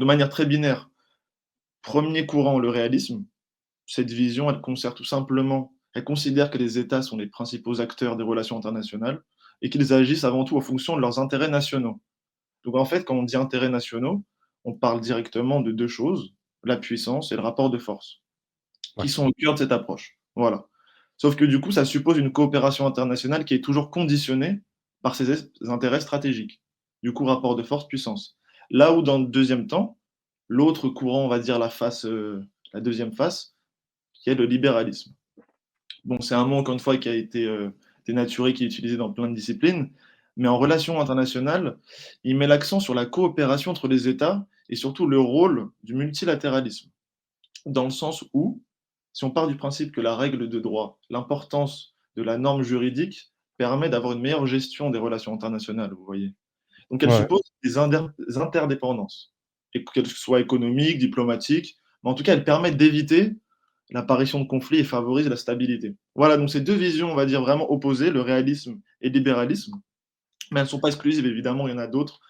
de manière très binaire. Premier courant, le réalisme. Cette vision, elle considère que les États sont les principaux acteurs des relations internationales et qu'ils agissent avant tout en fonction de leurs intérêts nationaux. Donc en fait, quand on dit intérêts nationaux, on parle directement de 2 choses, la puissance et le rapport de force, qui Ouais, sont au cœur de cette approche. Voilà. Sauf que du coup, ça suppose une coopération internationale qui est toujours conditionnée par ses intérêts stratégiques. Du coup, rapport de force-puissance. Là où dans le deuxième temps, l'autre courant, on va dire la deuxième face, qui est le libéralisme. Bon, c'est un mot, encore une fois, qui a été dénaturé, qui est utilisé dans plein de disciplines, mais en ouais, relations internationales, il met l'accent sur la coopération entre les États et surtout le rôle du multilatéralisme. Dans le sens où, si on part du principe que la règle de droit, l'importance de la norme juridique permet d'avoir une meilleure gestion des relations internationales, vous voyez. Donc elle ouais, suppose des interdépendances, et qu'elles soient économiques, diplomatiques, mais en tout cas, elles permettent d'éviter l'apparition de conflits et favorisent la stabilité. Voilà, donc ces deux visions, on va dire, vraiment opposées, le réalisme et le libéralisme, mais elles ne sont pas exclusives, évidemment, il y en a d'autres.